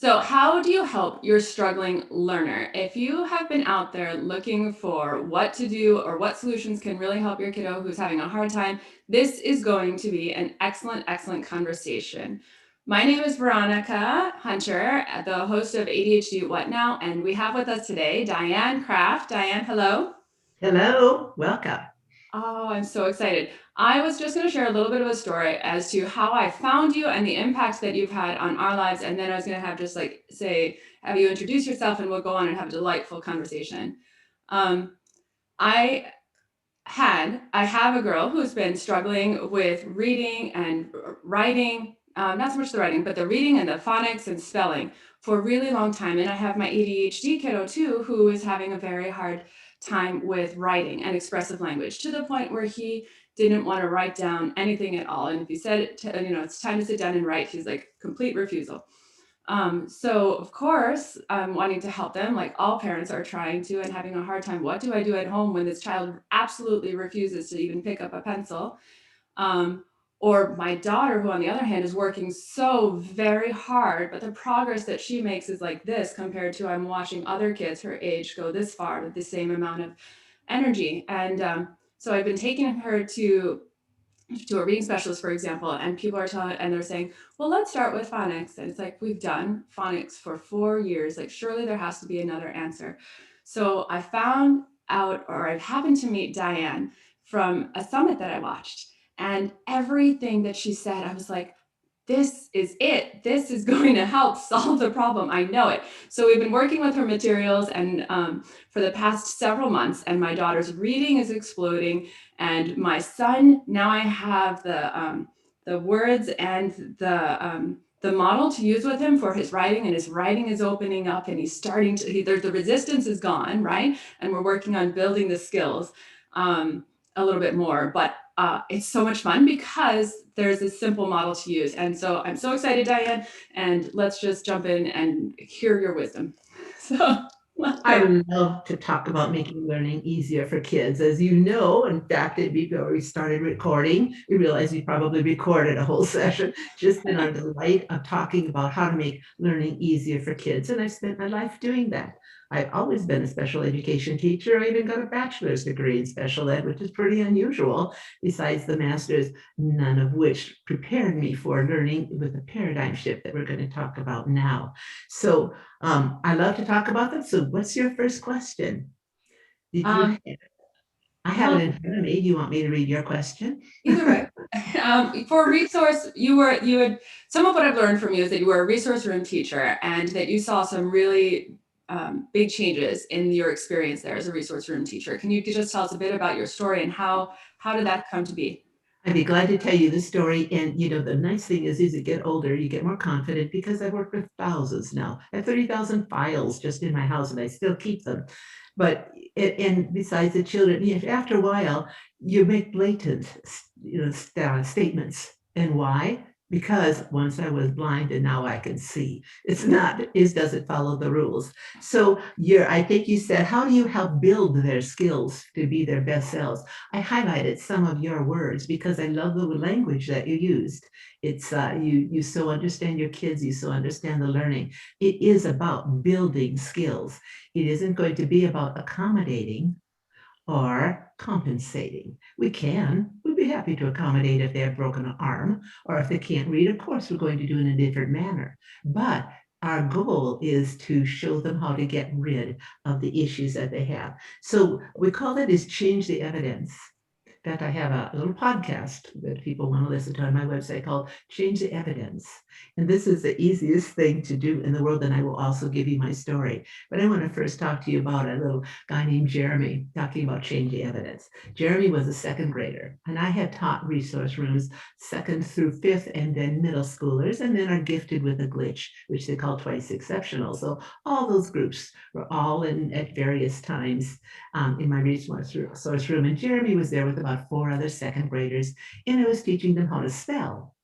So, how do you help your struggling learner? If you have been out there looking for what to do or what solutions can really help your kiddo who's having a hard time, this is going to be an excellent, excellent conversation. My name is Veronica Hunter, the host of ADHD What Now? And we have with us today Dianne Craft. Dianne, hello. Hello, welcome. Oh, I'm so excited. I was just going to share a little bit of a story as to how I found you and the impact that you've had on our lives. And then I was going to have just like say, have you introduce yourself and we'll go on and have a delightful conversation. Um, I I have a girl who's been struggling with reading and writing, not so much the writing, but the reading and the phonics and spelling for a really long time. And I have my ADHD kiddo too, who is having a very hard time with writing and expressive language to the point where he didn't want to write down anything at all. And if you said it, it's time to sit down and write, he's like complete refusal. So of course, I'm wanting to help them, like all parents are trying to, and having a hard time. What do I do at home when this child absolutely refuses to even pick up a pencil? Um, or my daughter, who on the other hand is working so very hard, but the progress that she makes is like this compared to I'm watching other kids her age go this far with the same amount of energy. And so I've been taking her to a reading specialist, for example, and people are telling, and they're saying, well, let's start with phonics. And it's like, we've done phonics for 4 years. Like, surely there has to be another answer. So I found out, or I happened to meet Dianne from a summit that I watched. And everything that she said, I was like, this is it. This is going to help solve the problem. I know it. So we've been working with her materials and for the past several months, and my daughter's reading is exploding. And my son, now I have the words and the model to use with him for his writing, and his writing is opening up, and he's starting to. There's the resistance is gone, right? And we're working on building the skills a little bit more, but it's so much fun because there's this simple model to use. And so I'm so excited, Dianne, and let's just jump in and hear your wisdom. So, I welcome. love to talk about making learning easier for kids. As you know, in fact, before we started recording, we realized we probably recorded a whole session just in our delight of talking about how to make learning easier for kids. And I've spent my life doing that. I've always been a special education teacher. I even got a bachelor's degree in special ed, which is pretty unusual, besides the master's, none of which prepared me for learning with the paradigm shift that we're going to talk about now. So I love to talk about that. So what's your first question? Did you, Um, I have it well, in front of me. Do you want me to read your question? either way. For resource, you had some of what I've learned from you is that you were a resource room teacher and that you saw some really big changes in your experience there as a resource room teacher. Can you just tell us a bit about your story and how did that come to be? I'd be glad to tell you the story. And the nice thing is, as you get older, you get more confident because I've worked with thousands now. I have 30,000 files just in my house and I still keep them. But and besides the children, after a while, you make blatant, statements. And why? Because once I was blind and now I can see. It doesn't follow the rules. So I think you said, how do you help build their skills to be their best selves? I highlighted some of your words because I love the language that you used. It's you so understand your kids, you so understand the learning. It is about building skills. It isn't going to be about accommodating or compensating. We'd be happy to accommodate if they have broken an arm or if they can't read. Of course, we're going to do it in a different manner. But our goal is to show them how to get rid of the issues that they have. So we call that is change the evidence. In fact, I have a little podcast that people want to listen to on my website called Change the Evidence. And this is the easiest thing to do in the world. And I will also give you my story. But I want to first talk to you about a little guy named Jeremy, talking about change the evidence. Jeremy was a second grader, and I had taught resource rooms second through fifth and then middle schoolers, and then are gifted with a glitch, which they call twice exceptional. So all those groups were all in at various times in my resource room. And Jeremy was there with about 4 other second graders, and I was teaching them how to spell.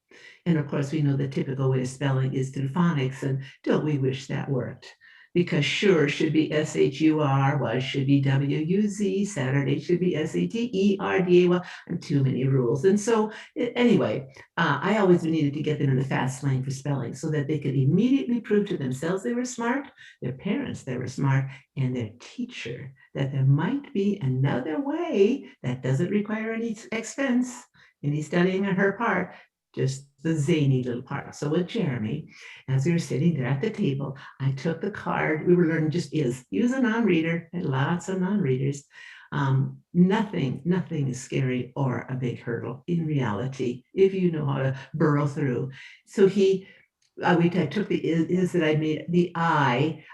And of course, we know the typical way of spelling is through phonics, and don't we wish that worked? because sure should be SHUR, was should be WUZ, Saturday should be SATERDAY. And too many rules. And so anyway, I always needed to get them in the fast lane for spelling so that they could immediately prove to themselves they were smart, their parents they were smart, and their teacher that there might be another way that doesn't require any expense, any studying on her part, just the zany little part. So with Jeremy, as we were sitting there at the table, I took the card. We were learning just is. He was a non-reader, and lots of non-readers. Nothing is scary or a big hurdle in reality, if you know how to burrow through. So I took the is that I made the I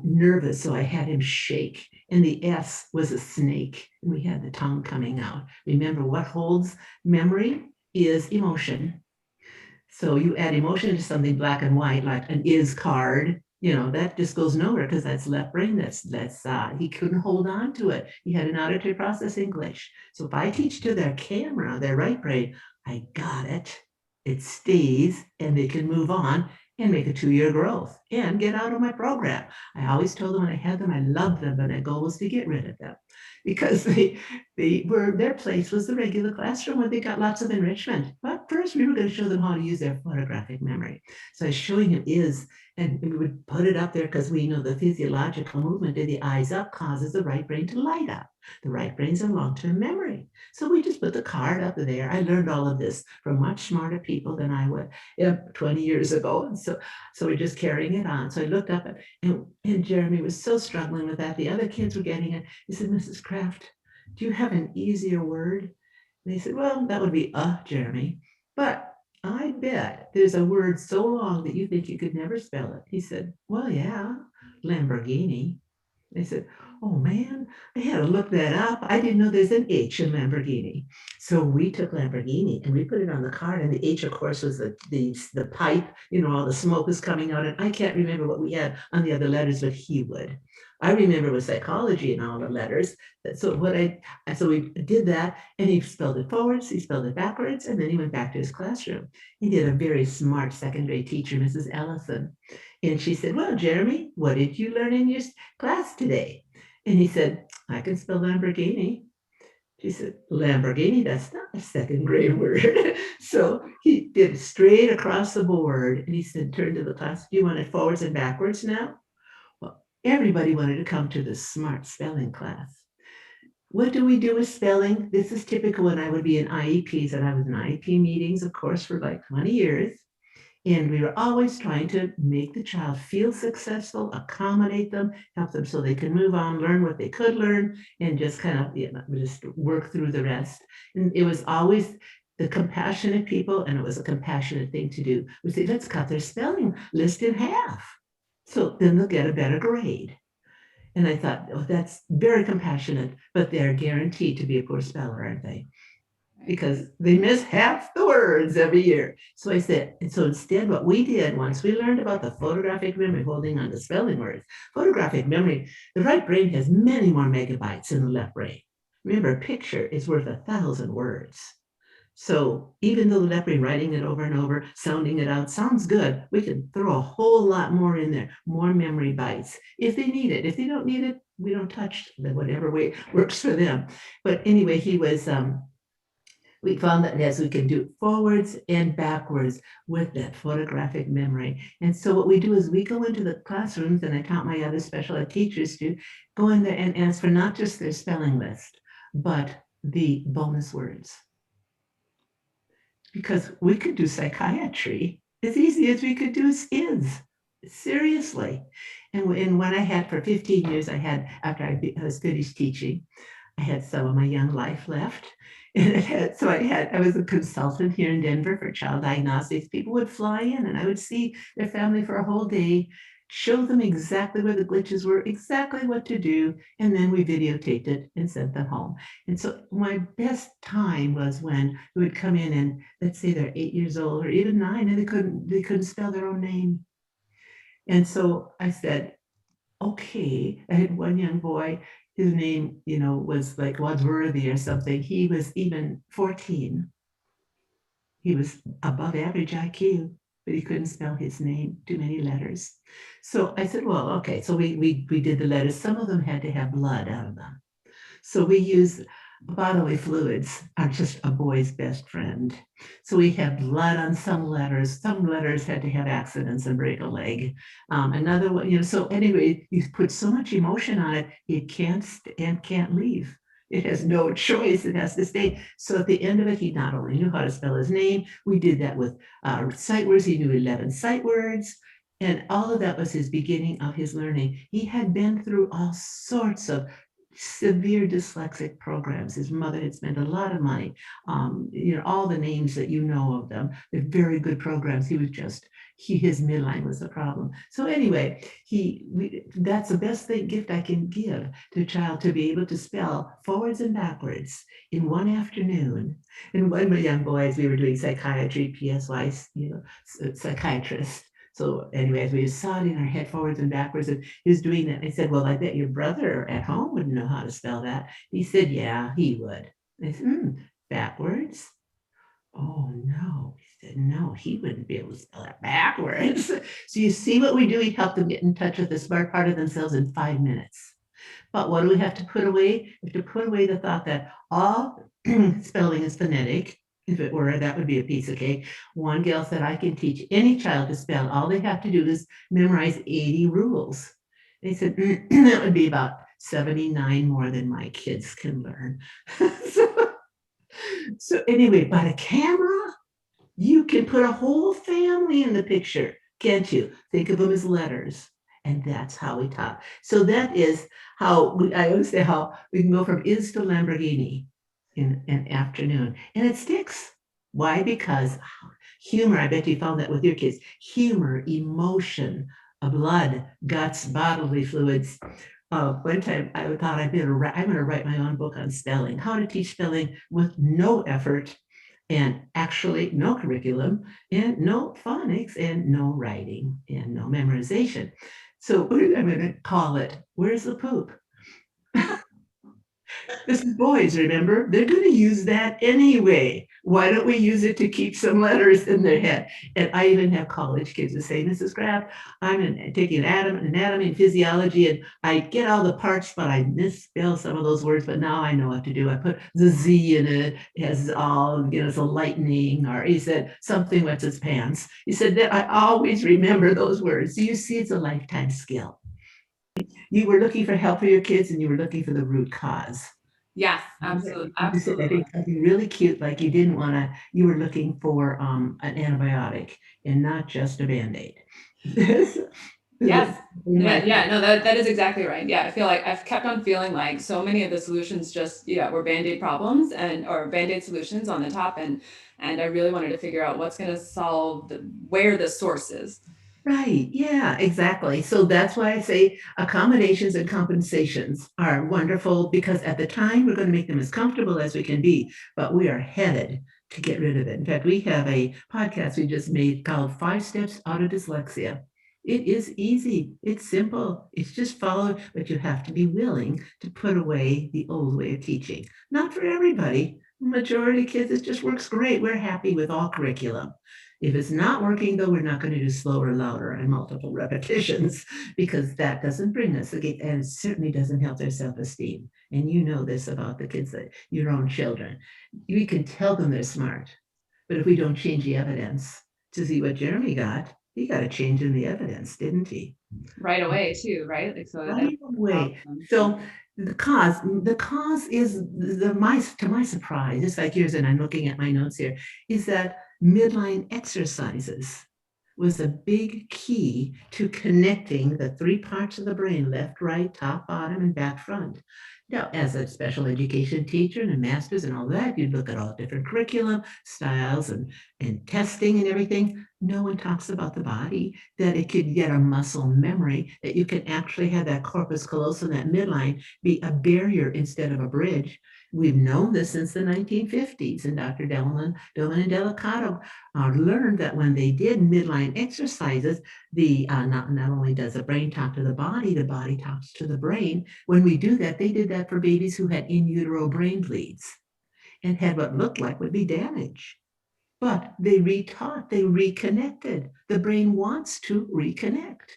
nervous, so I had him shake. And the S was a snake, and we had the tongue coming out. Remember, what holds memory is emotion. So you add emotion to something black and white, like an is card, that just goes nowhere because that's left brain. He couldn't hold on to it. He had an auditory processing glitch. So if I teach to their camera, their right brain, I got it. It stays, and they can move on and make a 2-year growth and get out of my program. I always told them when I had them, I loved them, but my goal was to get rid of them because their place was the regular classroom where they got lots of enrichment. But first we were going to show them how to use their photographic memory. So I was showing him is, and we would put it up there because we know the physiological movement of the eyes up causes the right brain to light up. The right brain's a long-term memory. So we just put the card up there. I learned all of this from much smarter people than I would 20 years ago. And so we're just carrying it on. So I looked up and Jeremy was so struggling with that. The other kids were getting it. He said, Mrs. Craft, do you have an easier word? And they said, well, that would be Jeremy. But I bet there's a word so long that you think you could never spell it. He said, well, yeah, Lamborghini. They said, oh man, I had to look that up. I didn't know there's an H in Lamborghini. So we took Lamborghini and we put it on the card, and the H, of course, was the pipe, all the smoke was coming out. And I can't remember what we had on the other letters, but he would. I remember with psychology and all the letters. So we did that, and he spelled it forwards, he spelled it backwards, and then he went back to his classroom. He did a very smart second grade teacher, Mrs. Ellison. And she said, well, Jeremy, what did you learn in your class today? And he said, I can spell Lamborghini. She said, Lamborghini, that's not a second grade word. So he did it straight across the board. And he said, turn to the class, do you want it forwards and backwards now? Well, everybody wanted to come to the smart spelling class. What do we do with spelling? This is typical when I would be in IEPs, and I was in IEP meetings, of course, for like 20 years. And we were always trying to make the child feel successful, accommodate them, help them so they can move on, learn what they could learn, and just kind of just work through the rest. And it was always the compassionate people, and it was a compassionate thing to do. We say, let's cut their spelling list in half. So then they'll get a better grade. And I thought, oh, that's very compassionate, but they're guaranteed to be a poor speller, aren't they? Because they miss half the words every year. So I said, and so instead what we did once we learned about the photographic memory, holding on to spelling words, photographic memory, the right brain has many more megabytes than the left brain. Remember, a picture is worth 1,000 words. So even though the left brain writing it over and over, sounding it out sounds good, we can throw a whole lot more in there, more memory bytes if they need it. If they don't need it, we don't touch them, whatever way works for them. But anyway, we found that as we can do forwards and backwards with that photographic memory. And so what we do is we go into the classrooms, and I taught my other special ed teachers to go in there and ask for not just their spelling list, but the bonus words. Because we could do psychiatry as easy as we could do is. Seriously. And when I had for 15 years, after I was finished teaching, I had some of my young life left. And I was a consultant here in Denver for child diagnostics. People would fly in, and I would see their family for a whole day, show them exactly where the glitches were, exactly what to do, and then we videotaped it and sent them home. And so my best time was when we would come in, and let's say they're 8 years old or even 9, and they couldn't spell their own name. And so I said, okay, I had one young boy, his name, was like Wadsworthy or something. He was even 14. He was above average IQ. but he couldn't spell his name, too many letters. So I said, well, okay. So we did the letters. Some of them had to have blood out of them. So we use bodily fluids are just a boy's best friend. So we had blood on some letters. Some letters had to have accidents and break a leg. Another one, so anyway, you put so much emotion on it, it can't leave. It has no choice. It has to stay. So at the end of it, he not only knew how to spell his name, we did that with sight words. He knew 11 sight words. And all of that was his beginning of his learning. He had been through all sorts of severe dyslexic programs. His mother had spent a lot of money. All the names that you know of them, they're very good programs. His midline was the problem. So anyway, that's the best gift I can give to a child, to be able to spell forwards and backwards in one afternoon. And one of my young boys, we were doing psychiatry, PSY, psychiatrist. So anyways, we just saw it in our head forwards and backwards, and he was doing that. I said, well, I bet your brother at home wouldn't know how to spell that. He said, yeah, he would. I said, backwards? Oh, no. He said, no, he wouldn't be able to spell it backwards. So you see what we do? We help them get in touch with the smart part of themselves in 5 minutes. But what do we have to put away? We have to put away the thought that all spelling is phonetic. If it were, that would be a piece of cake. One gal said, I can teach any child to spell. All they have to do is memorize 80 rules. They said, that would be about 79 more than my kids can learn. So anyway, by the camera, you can put a whole family in the picture, can't you? Think of them as letters. And that's how we talk. So that is how I always say how we can go from is to Lamborghini in an afternoon. And it sticks. Why? Because humor, I bet you found that with your kids. Humor, emotion, blood, guts, bodily fluids. One time I thought I'm going to write my own book on spelling, how to teach spelling with no effort, and actually no curriculum, and no phonics, and no writing, and no memorization. So I'm going to call it, Where's the Poop? This is boys, remember? They're going to use that anyway. Why don't we use it to keep some letters in their head? And I even have college kids that say, Mrs. Craft, I'm taking anatomy and physiology, and I get all the parts, but I misspell some of those words, but now I know what to do. I put the Z in it, has all, it's a lightning, or he said something with his pants. He said that I always remember those words. So you see, it's a lifetime skill. You were looking for help for your kids, and you were looking for the root cause. Yes, absolutely. You said, I think something really cute, like you were looking for an antibiotic and not just a Band-Aid. Yes. Yeah, no, that is exactly right. Yeah, I feel like I've kept on feeling like so many of the solutions just, were Band-Aid problems or Band-Aid solutions on the top, and I really wanted to figure out what's going to solve where the source is. Right. Yeah, exactly. So that's why I say accommodations and compensations are wonderful, because at the time we're going to make them as comfortable as we can be, but we are headed to get rid of it. In fact, we have a podcast we just made called 5 Steps Out of Dyslexia. It is easy. It's simple. It's just follow, but you have to be willing to put away the old way of teaching. Not for everybody. Majority of kids, it just works great. We're happy with all curriculum. If it's not working, though, we're not going to do slower, louder, and multiple repetitions, because that doesn't bring us again, and it certainly doesn't help their self-esteem. And you know this about the kids, that your own children. We can tell them they're smart, but if we don't change the evidence to see what Jeremy got, he got a change in the evidence, didn't he? Right away, too, right? Like, so right away. So the cause is to my surprise, it's like yours, and I'm looking at my notes here, is that midline exercises was a big key to connecting the 3 parts of the brain, left, right, top, bottom, and back, front. Now, as a special education teacher and a master's and all that, you'd look at all different curriculum, styles, and testing and everything. No one talks about the body, that it could get a muscle memory, that you can actually have that corpus callosum, that midline, be a barrier instead of a bridge. We've known this since the 1950s, and Dr. Dillman and Delicato learned that when they did midline exercises, not only does the brain talk to the body talks to the brain. When we do that, they did that for babies who had in utero brain bleeds and had what looked like would be damage. but they retaught, they reconnected. The brain wants to reconnect.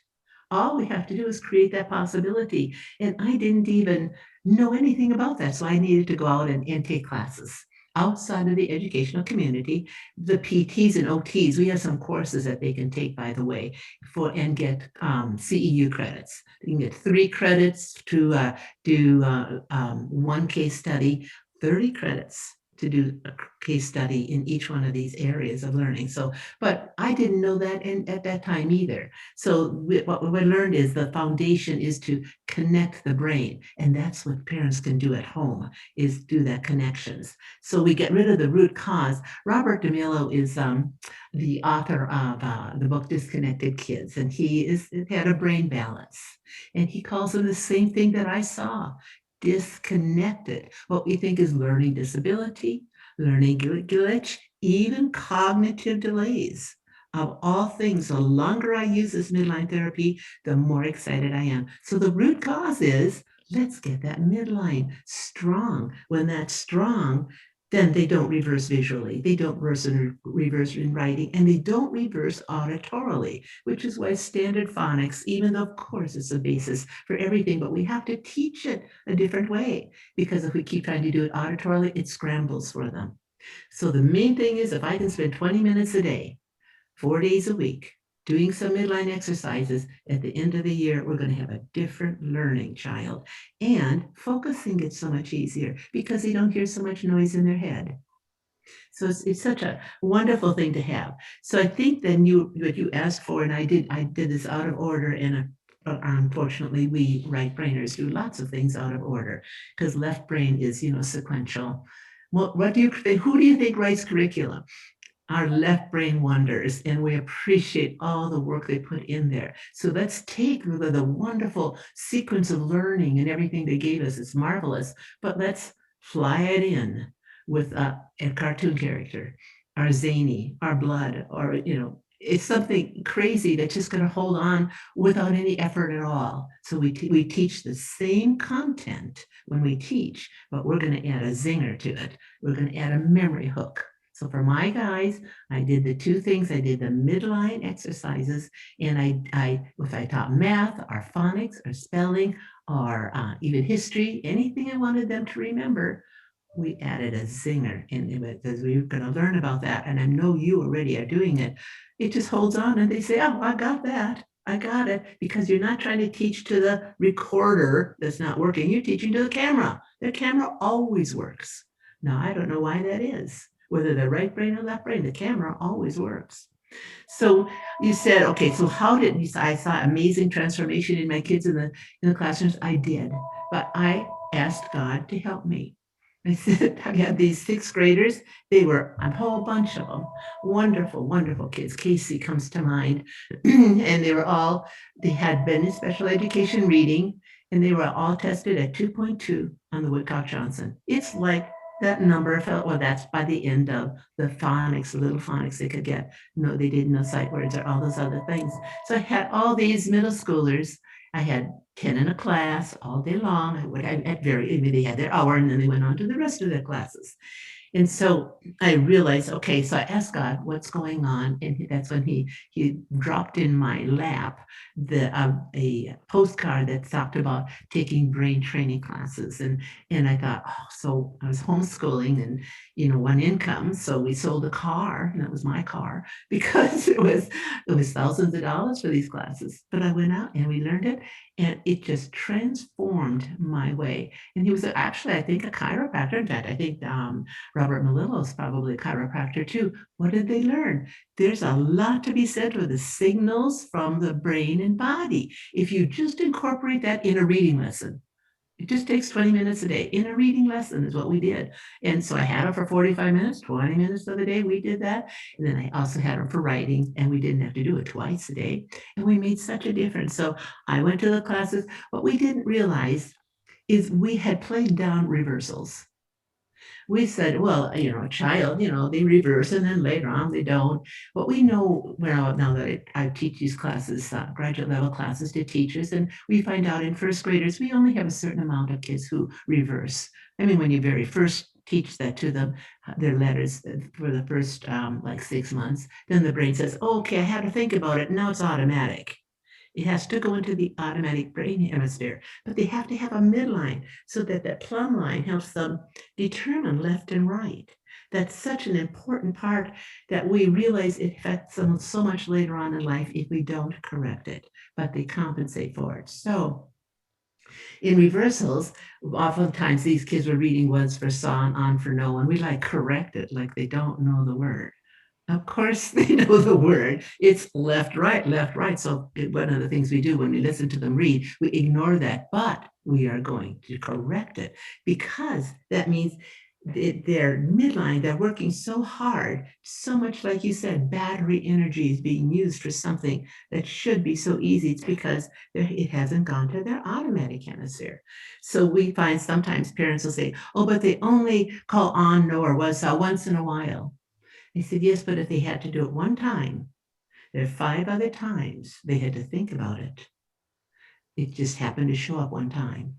All we have to do is create that possibility. And I didn't even know anything about that. So I needed to go out and take classes outside of the educational community. The PTs and OTs, we have some courses that they can take, by the way, for and get CEU credits. You can get 3 credits to do one case study, 30 credits to do a case study in each one of these areas of learning. So, but I didn't know that at that time either. So what we learned is the foundation is to connect the brain. And that's what parents can do at home, is do that connections. So we get rid of the root cause. Robert DeMillo is the author of the book Disconnected Kids, and he had a brain balance. And he calls them the same thing that I saw: disconnected. What we think is learning disability, learning glitch, even cognitive delays. Of all things, the longer I use this midline therapy, the more excited I am. So the root cause is, let's get that midline strong. When that's strong, then they don't reverse visually, they don't reverse in writing, and they don't reverse auditorily, which is why standard phonics, even though of course it's a basis for everything, but we have to teach it a different way, because if we keep trying to do it auditorily, it scrambles for them. So the main thing is, if I can spend 20 minutes a day, 4 days a week, doing some midline exercises, at the end of the year, we're going to have a different learning child. And focusing gets so much easier because they don't hear so much noise in their head. So it's such a wonderful thing to have. So I think then what you asked for, and I did this out of order, and unfortunately, we right brainers do lots of things out of order, because left brain is, sequential. Well, what do you think? Who do you think writes curriculum? Our left brain wonders, and we appreciate all the work they put in there. So let's take the wonderful sequence of learning and everything they gave us. It's marvelous, but let's fly it in with a cartoon character, our zany, our blood, or it's something crazy that's just going to hold on without any effort at all. So we teach the same content when we teach, but we're going to add a zinger to it. We're going to add a memory hook. So for my guys, I did the 2 things. I did the midline exercises, and if I taught math or phonics or spelling or even history, anything I wanted them to remember, we added a zinger in it, because we were going to learn about that. And I know you already are doing it. It just holds on, and they say, oh, I got that. I got it, because you're not trying to teach to the recorder that's not working. You're teaching to the camera. The camera always works. Now, I don't know why that is. Whether they're right brain or left brain, the camera always works. So you said, okay, so how did you? I saw amazing transformation in my kids in the classrooms. I did, but I asked God to help me. I said, I had these 6th graders. They were a whole bunch of them, wonderful, wonderful kids. Casey comes to mind, and they had been in special education reading, and they were all tested at 2.2 on the Woodcock-Johnson. It's like that number felt, well, that's by the end of the phonics, the little phonics they could get. No, they didn't know sight words or all those other things. So I had all these middle schoolers. I had 10 in a class all day long. They had their hour, and then they went on to the rest of their classes. And so I realized, okay, so I asked God, what's going on? And that's when he dropped in my lap a postcard that talked about taking brain training classes. And I thought, oh, so I was homeschooling and, one income. So we sold a car, and that was my car, because it was thousands of dollars for these classes. But I went out and we learned it, and it just transformed my way. And he was actually, I think, a chiropractor. In fact, I think Robert Melillo is probably a chiropractor too. What did they learn? There's a lot to be said for the signals from the brain and body. If you just incorporate that in a reading lesson, it just takes 20 minutes a day. In a reading lesson is what we did. And so I had them for 45 minutes, 20 minutes of the day, we did that. And then I also had them for writing, and we didn't have to do it twice a day. And we made such a difference. So I went to the classes. What we didn't realize is we had played down reversals. We said, well, a child, they reverse, and then later on they don't. What we know, well, now that I teach these classes, graduate level classes to teachers, and we find out in 1st graders, we only have a certain amount of kids who reverse. I mean, when you very first teach that to them, their letters for the first like 6 months. Then the brain says, oh, okay, I have to think about it. Now it's automatic. It has to go into the automatic brain hemisphere, but they have to have a midline so that that plumb line helps them determine left and right. That's such an important part that we realize it affects them so much later on in life if we don't correct it, but they compensate for it. So in reversals, oftentimes these kids were reading was for saw and on for no, and we like correct it like they don't know the word. Of course, they know the word. It's left, right, left, right. So one of the things we do when we listen to them read, we ignore that, but we are going to correct it because that means their midline, they're working so hard, so much like you said, battery energy is being used for something that should be so easy. It's because it hasn't gone to their automatic hemisphere. So we find sometimes parents will say, oh, but they only call on, no, or was once in a while. I said, yes, but if they had to do it one time, there are 5 other times they had to think about it. It just happened to show up one time.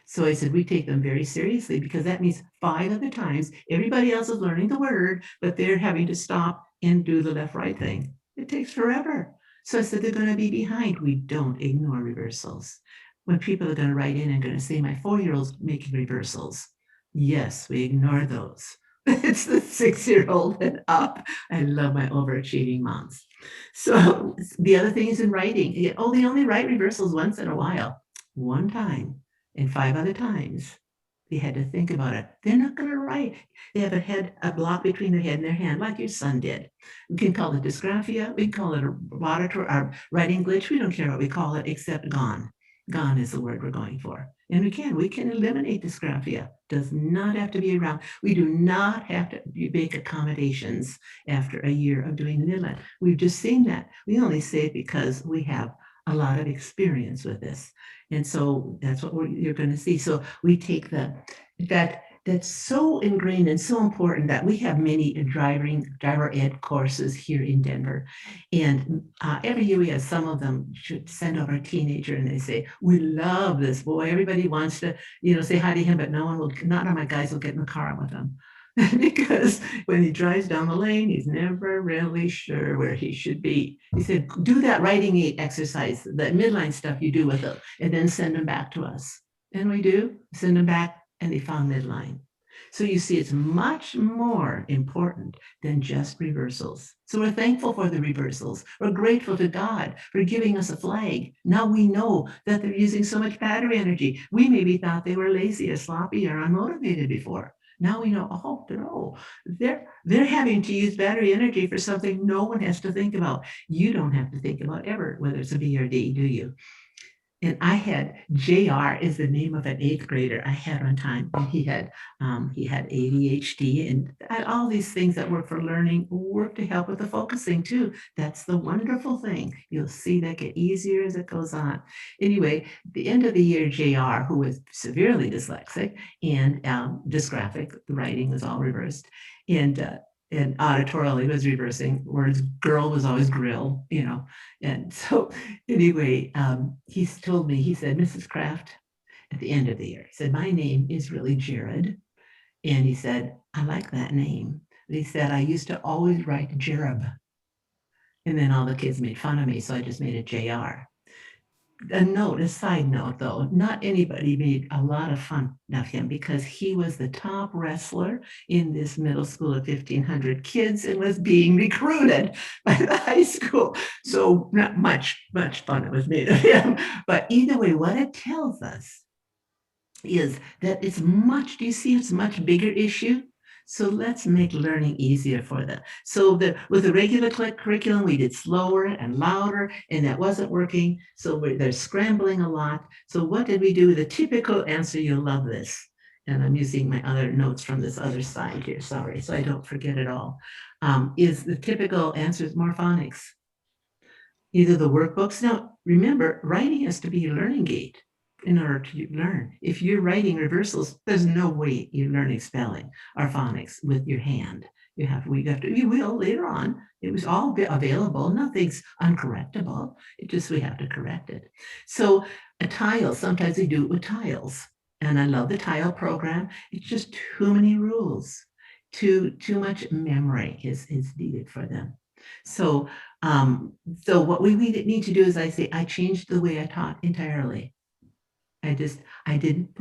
So I said, we take them very seriously because that means 5 other times everybody else is learning the word, but they're having to stop and do the left right thing. It takes forever. So I said, they're going to be behind. We don't ignore reversals. When people are going to write in and going to say, my 4-year-old's making reversals. Yes, we ignore those. It's the 6-year-old and up. I love my overachieving moms. So the other thing is in writing. Oh, they only write reversals once in a while. One time and 5 other times they had to think about it. They're not going to write. They have a block between their head and their hand, like your son did. We can call it dysgraphia. We can call it a auditory or writing glitch. We don't care what we call it, except gone. Gone is the word we're going for. And we can eliminate dysgraphia. Does not have to be around. We do not have to make accommodations after a year of doing the midline. We've just seen that. We only say it because we have a lot of experience with this. And so that's what you're going to see. So we take that's so ingrained and so important that we have many driver ed courses here in Denver. And every year we have some of them should send over a teenager and they say, we love this boy. Everybody wants to, say hi to him, but none of my guys will get in the car with him. Because when he drives down the lane, he's never really sure where he should be. He said, do that writing aid exercise, that midline stuff you do with them, and then send them back to us. And we do, send them back, and they found midline. So you see, it's much more important than just reversals. So we're thankful for the reversals. We're grateful to God for giving us a flag. Now we know that they're using so much battery energy. We maybe thought they were lazy or sloppy or unmotivated before. Now we know, oh, no, they're having to use battery energy for something no one has to think about. You don't have to think about ever, whether it's a B or D, do you? And I had JR is the name of an 8th grader I had one time, and he had ADHD and all these things that work for learning work to help with the focusing too. That's the wonderful thing. You'll see that get easier as it goes on. Anyway, the end of the year, JR, who was severely dyslexic and dysgraphic, the writing was all reversed, and auditorially was reversing words. Girl was always grill, And so anyway, he told me, he said, Mrs. Craft, at the end of the year, he said, my name is really Jared. And he said, I like that name. But he said, I used to always write Jerub. And then all the kids made fun of me, so I just made it JR. A side note though, not anybody made a lot of fun of him because he was the top wrestler in this middle school of 1,500 kids and was being recruited by the high school. So not much fun it was made of him. But either way, what it tells us is that do you see it's a much bigger issue? So let's make learning easier for them. So with the regular curriculum, we did slower and louder, and that wasn't working. So they're scrambling a lot. So what did we do? The typical answer, you'll love this. And I'm using my other notes from this other side here, sorry, so I don't forget it all. Is the typical answer is more phonics. Either the workbooks. Now, remember, writing has to be a learning gate in order to learn. If you're writing reversals, there's no way you're learning spelling or phonics with your hand. You will later on. It was all available. Nothing's uncorrectable. We have to correct it. So a tile, sometimes we do it with tiles. And I love the tile program. It's just too many rules. Too much memory is needed for them. So so what we need to do is I changed the way I taught entirely. I didn't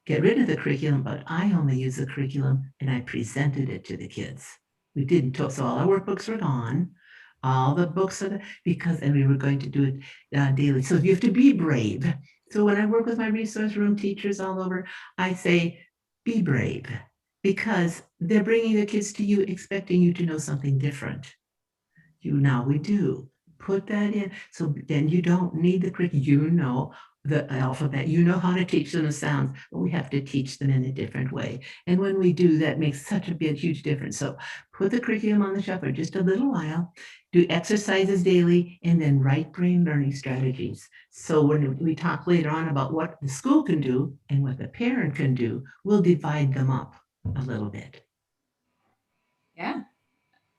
get rid of the curriculum, but I only used the curriculum and I presented it to the kids. We didn't talk, so all our workbooks were gone. All the books are because, and we were going to do it daily. So you have to be brave. So when I work with my resource room teachers all over, I say, be brave, because they're bringing the kids to you expecting you to know something different. We do. Put that in. So then you don't need the curriculum. You know the alphabet. You know how to teach them the sounds, but we have to teach them in a different way. And when we do, that makes such a big, huge difference. So put the curriculum on the shelf for just a little while, do exercises daily, and then right brain learning strategies. So when we talk later on about what the school can do and what the parent can do, we'll divide them up a little bit. Yeah.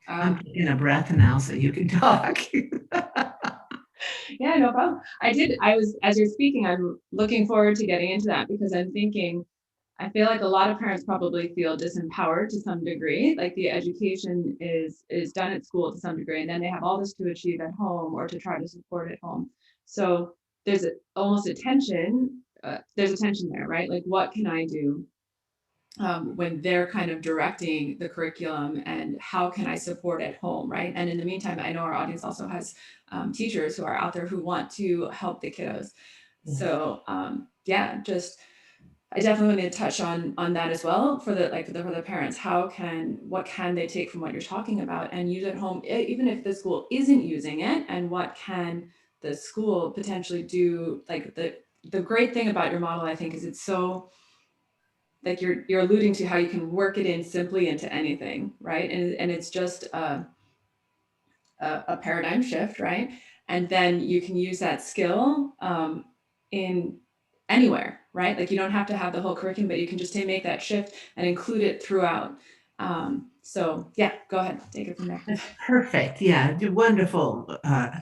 I'm taking a breath now so you can talk. Yeah, no problem. As you're speaking, I'm looking forward to getting into that, because I'm thinking, I feel like a lot of parents probably feel disempowered to some degree, like the education is done at school to some degree, and then they have all this to achieve at home or to try to support at home. So almost a tension, there's a tension there, right? Like, what can I do when they're kind of directing the curriculum, and how can I support at home, right? And in the meantime, I know our audience also has teachers who are out there who want to help the kiddos. Yes. So yeah, just I definitely want to touch on that as well for the parents. What can they take from what you're talking about and use at home, even if the school isn't using it, and what can the school potentially do? Like the great thing about your model, I think, is it's so, like, you're alluding to how you can work it in simply into anything, right? And it's just a paradigm shift, right? And then you can use that skill in anywhere, right? Like, you don't have to have the whole curriculum, but you can just make that shift and include it throughout. So yeah, go ahead, take it from there. Perfect. Yeah, wonderful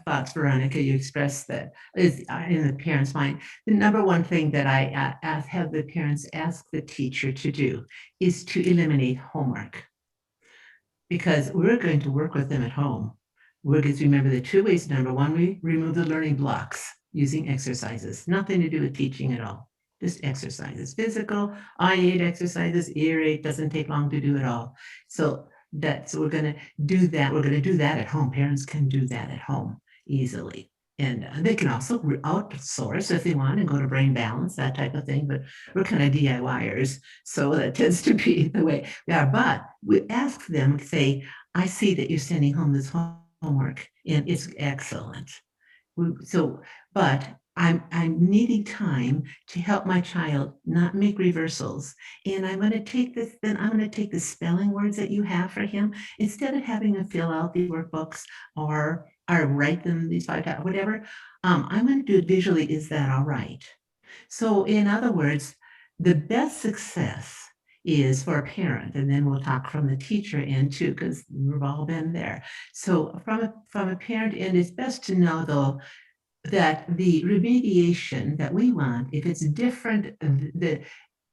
thoughts, Veronica. You expressed that is in the parents' mind. The number one thing that I have the parents ask the teacher to do is to eliminate homework, because we're going to work with them at home. We're going to remember the two ways. Number one, we remove the learning blocks using exercises, nothing to do with teaching at all. Just exercises, physical, eye aid exercises, ear aid, doesn't take long to do at all. So we're going to do that. We're going to do that at home. Parents can do that at home easily. And they can also outsource if they want and go to Brain Balance, that type of thing. But we're kind of DIYers, so that tends to be the way we are. But we ask them, say, I see that you're sending home this homework, and it's excellent. But I'm needing time to help my child not make reversals. And I'm going to take the spelling words that you have for him, instead of having him fill out the workbooks or write them these 5 times, whatever. I'm going to do it visually. Is that all right? So in other words, the best success is for a parent, and then we'll talk from the teacher end too, because we've all been there. So from a parent end, it's best to know, though, that the remediation that we want, if it's different,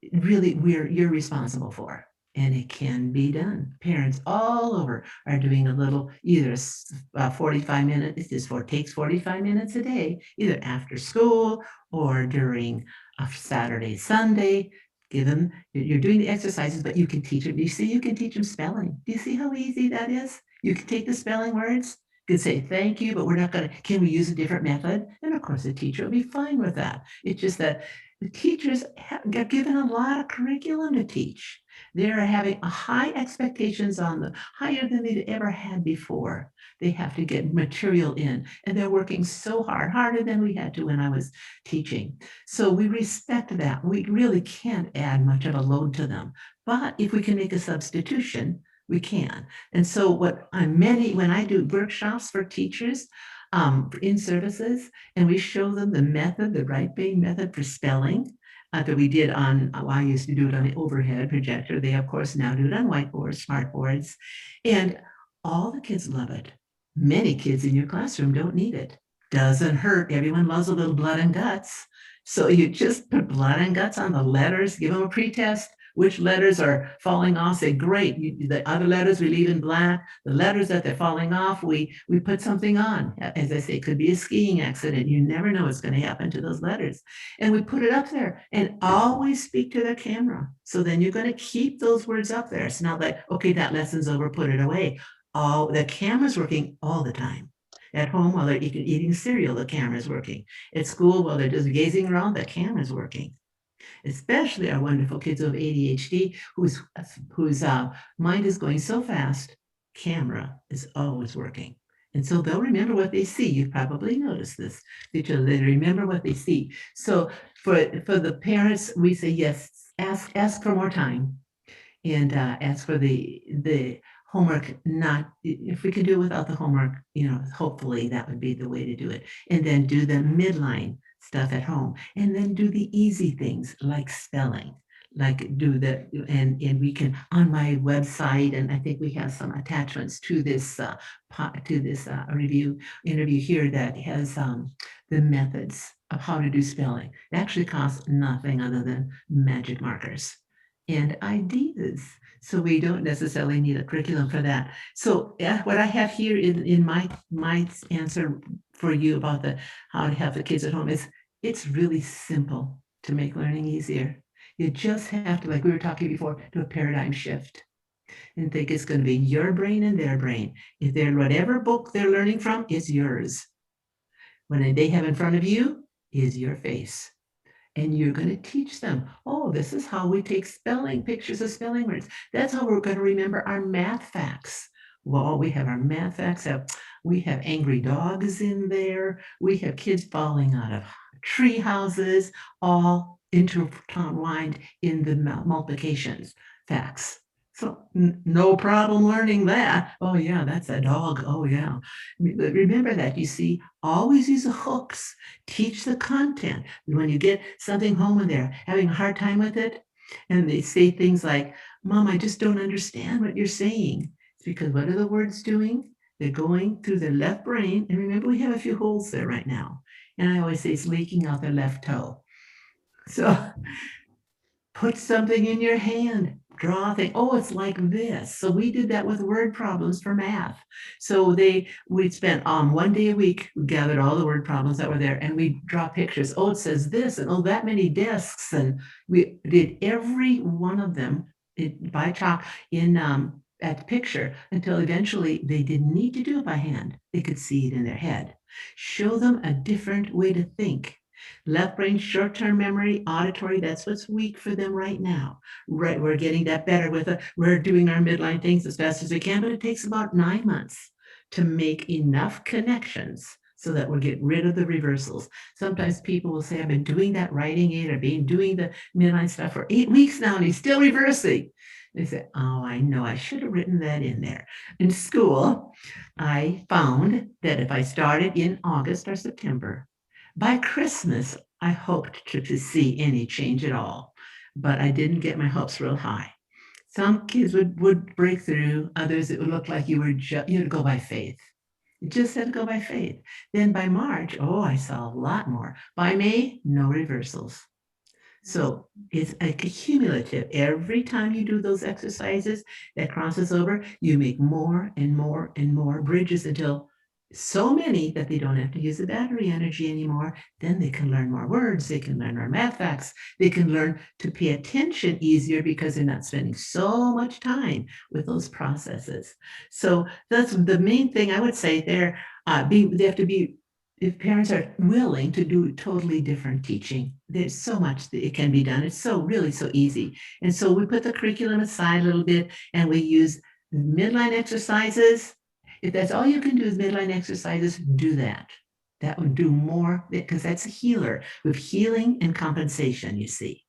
you're responsible for, and it can be done. Parents all over are doing a little, either 45 minutes, takes 45 minutes a day, either after school or during a Saturday, Sunday. You're doing the exercises, but you can teach them. You can teach them spelling. Do you see how easy that is? You can take the spelling words, could say thank you, but we're not going to, can we use a different method? And of course, the teacher will be fine with that. It's just that the teachers get given a lot of curriculum to teach. They're having a high expectations on them, higher than they've ever had before. They have to get material in, and they're working so hard, harder than we had to when I was teaching. So we respect that. We really can't add much of a load to them. But if we can make a substitution, we can. And so when I do workshops for teachers in services, and we show them the method, the right brain method for spelling, that we did I used to do it on the overhead projector. They, of course, now do it on whiteboards, smart boards, and all the kids love it. Many kids in your classroom don't need it. Doesn't hurt. Everyone loves a little blood and guts. So you just put blood and guts on the letters, give them a pretest. Which letters are falling off? Say, great. The other letters we leave in black. The letters that they're falling off, we put something on. As I say, it could be a skiing accident. You never know what's going to happen to those letters. And we put it up there and always speak to the camera. So then you're going to keep those words up there. It's not like, okay, that lesson's over, put it away. The camera's working all the time. At home, while they're eating cereal, the camera's working. At school, while they're just gazing around, the camera's working. Especially our wonderful kids who have ADHD, whose mind is going so fast, camera is always working. And so they'll remember what they see. You've probably noticed this, because they remember what they see. So for the parents, we say, yes, ask for more time, and ask for the homework. Not, if we can do it without the homework, hopefully that would be the way to do it. And then do the midline stuff at home, and then do the easy things like spelling, like do the, and we can, on my website, and I think we have some attachments to this interview here that has the methods of how to do spelling. It actually costs nothing other than magic markers and ideas. So we don't necessarily need a curriculum for that. So what I have here in my answer for you about how to have the kids at home is, it's really simple to make learning easier. You just have to, like we were talking before, do a paradigm shift and think it's going to be your brain and their brain. If they're, whatever book they're learning from is yours. When they have in front of you is your face. And you're going to teach them, oh, this is how we take spelling, pictures of spelling words. That's how we're going to remember our math facts. Well, we have our math facts. We have angry dogs in there. We have kids falling out of tree houses, all intertwined in the multiplications facts. So no problem learning that. Oh yeah, that's a dog. Oh yeah. Remember that. You see, always use the hooks. Teach the content. When you get something home and they're having a hard time with it, and they say things like, Mom, I just don't understand what you're saying. It's because what are the words doing? They're going through their left brain. And remember, we have a few holes there right now. And I always say it's leaking out their left toe. So put something in your hand, draw a thing. Oh, it's like this. So we did that with word problems for math. So we'd spent one day a week, we gathered all the word problems that were there, and we draw pictures. Oh, it says this, and oh, that many desks. And we did every one of them by chalk in at the picture until eventually they didn't need to do it by hand. They could see it in their head. Show them a different way to think. Left brain, short-term memory, auditory, that's what's weak for them right now. Right, we're getting that better we're doing our midline things as fast as we can, but it takes about 9 months to make enough connections so that we'll get rid of the reversals. Sometimes people will say, I've been doing that writing aid or doing the midline stuff for 8 weeks now, and he's still reversing. They say, oh, I know, I should have written that in there. In school, I found that if I started in August or September, by Christmas, I hoped to see any change at all, but I didn't get my hopes real high. Some kids would break through, others it would look like you had to go by faith. You just had to go by faith. Then by March, oh, I saw a lot more. By May, no reversals. So it's a cumulative. Every time you do those exercises that crosses over, you make more and more and more bridges until so many that they don't have to use the battery energy anymore. Then they can learn more words. They can learn more math facts. They can learn to pay attention easier because they're not spending so much time with those processes. So that's the main thing I would say there. They have to be, if parents are willing to do totally different teaching, there's so much that it can be done. It's really so easy. And so we put the curriculum aside a little bit and we use midline exercises. If that's all you can do is midline exercises, do that. That would do more because that's a healer with healing and compensation, you see.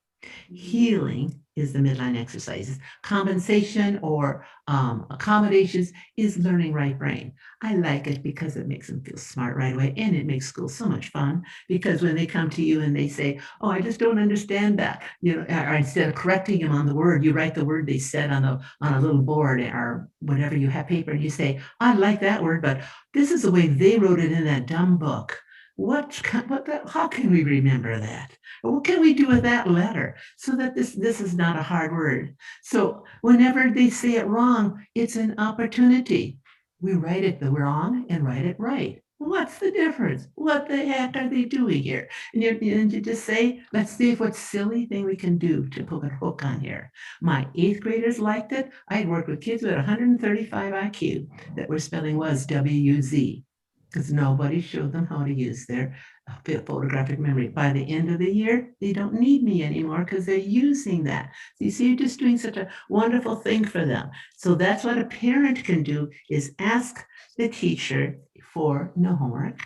Healing is the midline exercises. Compensation or accommodations is learning right brain. I like it because it makes them feel smart right away, and it makes school so much fun because when they come to you and they say, oh, I just don't understand that, or instead of correcting them on the word, you write the word they said on a little board or whatever you have paper, and you say, I like that word, but this is the way they wrote it in that dumb book. How can we remember that? What can we do with that letter so that this is not a hard word? So whenever they say it wrong, it's an opportunity. We write it the wrong and write it right. What's the difference? What the heck are they doing here? And you just say, let's see if what silly thing we can do to put a hook on here. My eighth graders liked it. I'd worked with kids with 135 IQ that were spelling was WUZ because nobody showed them how to use their photographic memory. By the end of the year, they don't need me anymore because they're using that. So you see, you're just doing such a wonderful thing for them. So that's what a parent can do is ask the teacher for no homework.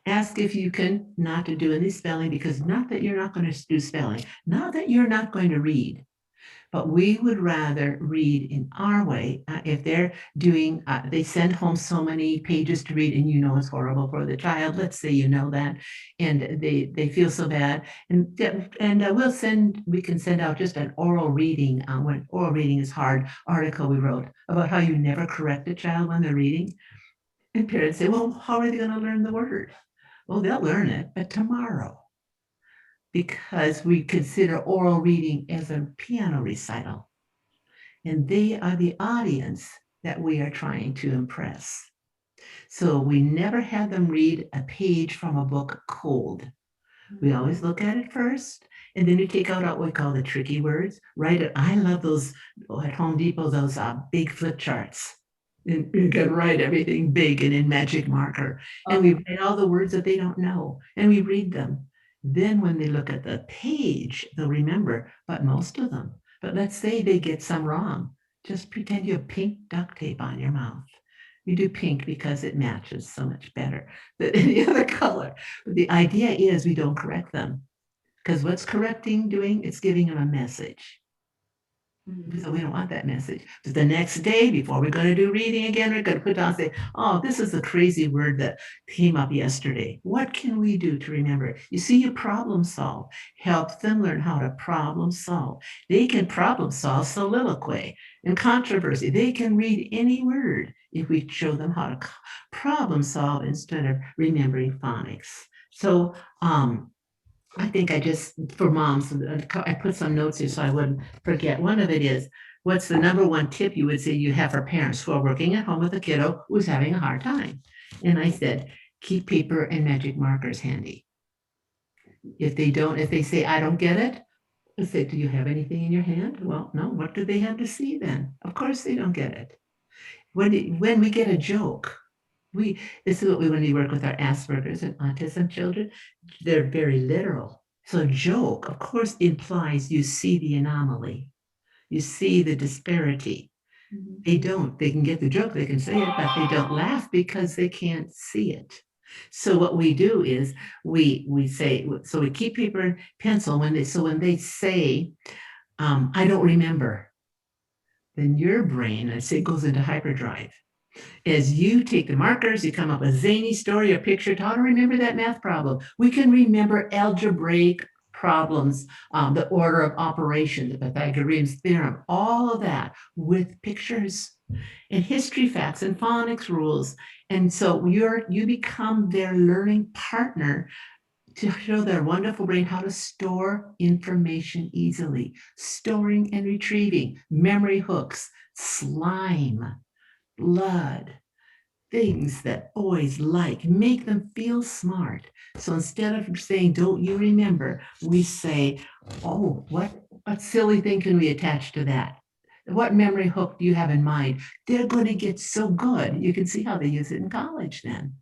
Ask if you can not to do any spelling, because not that you're not going to do spelling, not that you're not going to read, but we would rather read in our way. If they're doing, they send home so many pages to read, and you know it's horrible for the child. Let's say you know that, and they feel so bad, and we can send out just an oral reading. When oral reading is hard, article we wrote about how you never correct a child when they're reading, and parents say, well, how are they going to learn the word? Well, they'll learn it, but tomorrow, because we consider oral reading as a piano recital. And they are the audience that we are trying to impress. So we never have them read a page from a book cold. We always look at it first, and then you take out what we call the tricky words. Write it. I love those at Home Depot, those big flip charts. And you can write everything big and in magic marker. And we write all the words that they don't know, and we read them. Then when they look at the page, they'll remember, but most of them. But let's say they get some wrong. Just pretend you have pink duct tape on your mouth. You do pink because it matches so much better than any other color. But the idea is we don't correct them, because what's correcting doing? It's giving them a message. So we don't want that message. But the next day, before we're going to do reading again, we're going to put down and say, oh, this is a crazy word that came up yesterday. What can we do to remember it? You see, you problem solve. Help them learn how to problem solve. They can problem solve soliloquy and controversy. They can read any word if we show them how to problem solve instead of remembering phonics. So I think for moms, I put some notes here so I wouldn't forget. One of it is, what's the number one tip you would say you have for parents who are working at home with a kiddo who's having a hard time? And I said, keep paper and magic markers handy. If they say, I don't get it, I say, do you have anything in your hand? Well, no, what do they have to see then? Of course they don't get it. When we get a joke, this is what when we work with our Asperger's and autism children, they're very literal. So joke, of course, implies you see the anomaly. You see the disparity. They don't. They can get the joke, they can say it, but they don't laugh because they can't see it. So what we do is we say, so we keep paper and pencil when they say, I don't remember, then your brain, let's say, goes into hyperdrive. As you take the markers, you come up with a zany story or picture to how to remember that math problem. We can remember algebraic problems, the order of operation, the Pythagorean's theorem, all of that with pictures and history facts and phonics rules. And so you become their learning partner to show their wonderful brain how to store information easily, storing and retrieving, memory hooks, slime, blood, things that boys like, make them feel smart. So instead of saying, don't you remember, we say, oh, what silly thing can we attach to that? What memory hook do you have in mind? They're going to get so good. You can see how they use it in college then.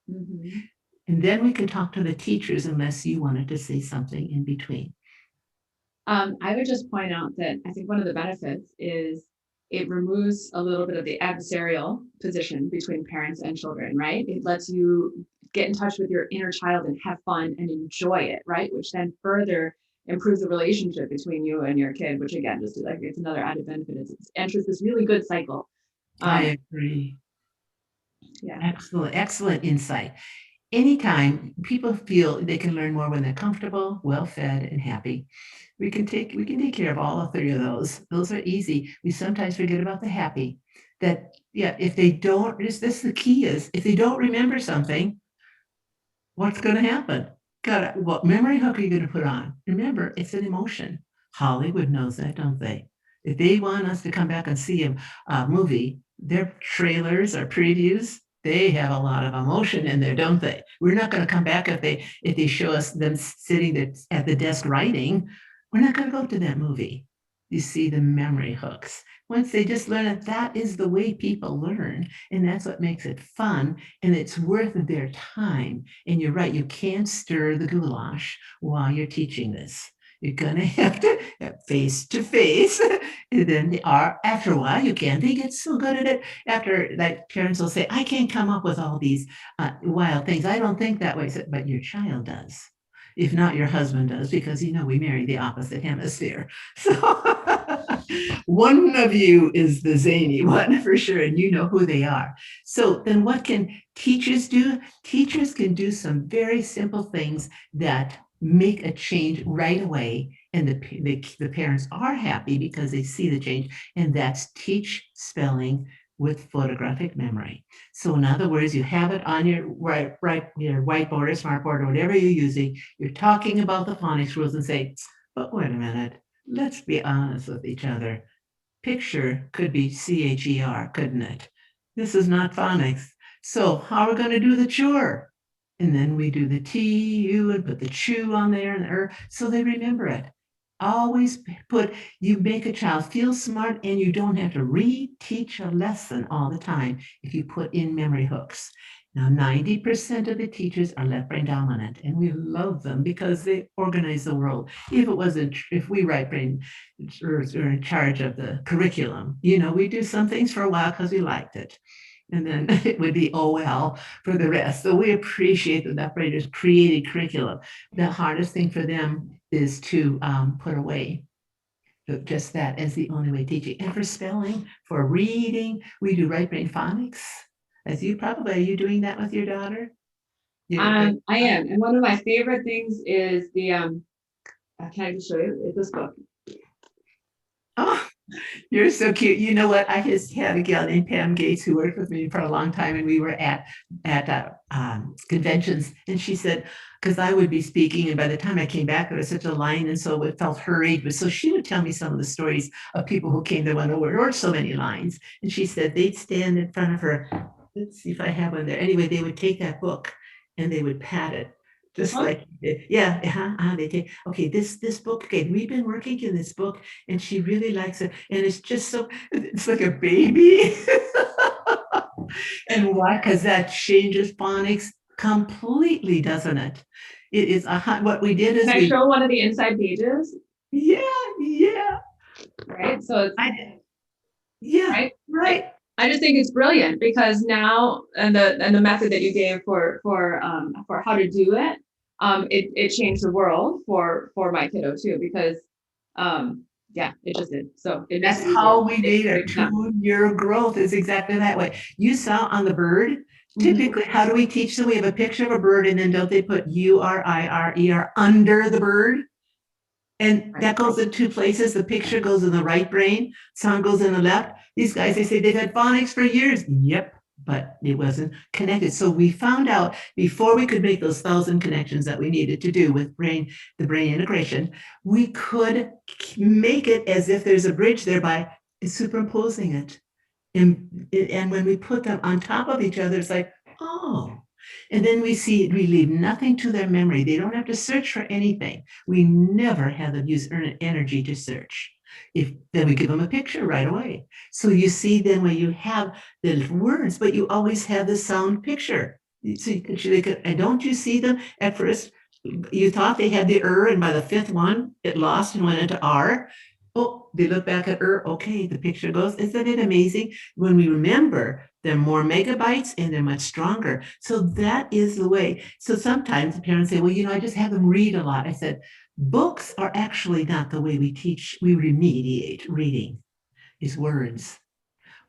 And then we can talk to the teachers unless you wanted to say something in between. I would just point out that I think one of the benefits is it removes a little bit of the adversarial position between parents and children, right? It lets you get in touch with your inner child and have fun and enjoy it, right? Which then further improves the relationship between you and your kid, which again, just like it's another added benefit. It enters this really good cycle. I agree. Yeah. Excellent insight. Anytime people feel they can learn more when they're comfortable, well-fed, and happy, we can take care of all three of those. Those are easy. We sometimes forget about the happy. That, yeah, if they don't, the key is, if they don't remember something, what's going to happen? What memory hook are you going to put on? Remember, it's an emotion. Hollywood knows that, don't they? If they want us to come back and see a movie, their trailers or previews, they have a lot of emotion in there, don't they? We're not going to come back if they show us them sitting at the desk writing. We're not going to go to that movie. You see the memory hooks. Once they just learn it, that is the way people learn, and that's what makes it fun, and it's worth their time. And you're right, you can't stir the goulash while you're teaching this. You're gonna have to face to face, and then after a while you can. They get so good at it. After, like, parents will say, "I can't come up with all these wild things. I don't think that way." But your child does. If not, your husband does, because we marry the opposite hemisphere. So one of you is the zany one for sure, and you know who they are. So then what can teachers do? Teachers can do some very simple things that make a change right away, and the parents are happy because they see the change, and that's teach spelling with photographic memory. So in other words, you have it on your your whiteboard or smartboard or whatever you're using. You're talking about the phonics rules and say, but wait a minute, let's be honest with each other. Picture could be CHER, couldn't it? This is not phonics. So how are we going to do the chore? And then we do the TU and put the chew on there and the so they remember it. Always you make a child feel smart, and you don't have to reteach a lesson all the time if you put in memory hooks. Now, 90% of the teachers are left brain dominant, and we love them because they organize the world. If we right brain are in charge of the curriculum, we do some things for a while because we liked it. And then it would be OL for the rest. So we appreciate that left brainers created curriculum. The hardest thing for them is to put away. Just that as the only way teaching. And for spelling, for reading, we do right brain phonics. Are you doing that with your daughter? I am. And one of my favorite things is the, can I just show you? It's this book. Oh, you're so cute. You know what? I just had a gal named Pam Gates who worked with me for a long time, and we were at conventions, and she said, because I would be speaking, and by the time I came back, there was such a line, and so it felt hurried. But so she would tell me some of the stories of people who came to one over, or so many lines. And she said they'd stand in front of her. Let's see if I have one there. Anyway, they would take that book and they would pat it. Just like, yeah, they take, okay, this book, okay, we've been working in this book, and she really likes it, and it's just so, it's like a baby. And why? Because that changes phonics completely, doesn't it? It is what we did is Can I show one of the inside pages? Yeah. Right. So it's, yeah, right. I just think it's brilliant because now, and the method that you gave for how to do it, it changed the world for my kiddo too, because yeah, it just did. So that's how we made our 2-year growth, is exactly that way. You saw on the bird, typically, how do we teach them? We have a picture of a bird, and then don't they put URIRER under the bird? And that goes in two places. The picture goes in the right brain, sound goes in the left. These guys, they say they've had phonics for years. Yep, but it wasn't connected. So we found out before we could make those 1,000 connections that we needed to do with the brain integration, we could make it as if there's a bridge there by superimposing it. And when we put them on top of each other, it's like, oh. And then we leave nothing to their memory. They don't have to search for anything. We never have them use energy to search. Then we give them a picture right away. So you see then when you have the words, but you always have the sound picture. So and don't you see them at first? You thought they had the and by the fifth one, it lost and went into R. Oh, they look back at okay, the picture goes. Isn't it amazing? When we remember, they're more megabytes and they're much stronger. So that is the way. So sometimes the parents say, well, I just have them read a lot. I said, books are actually not the way we teach. We remediate reading. Is words.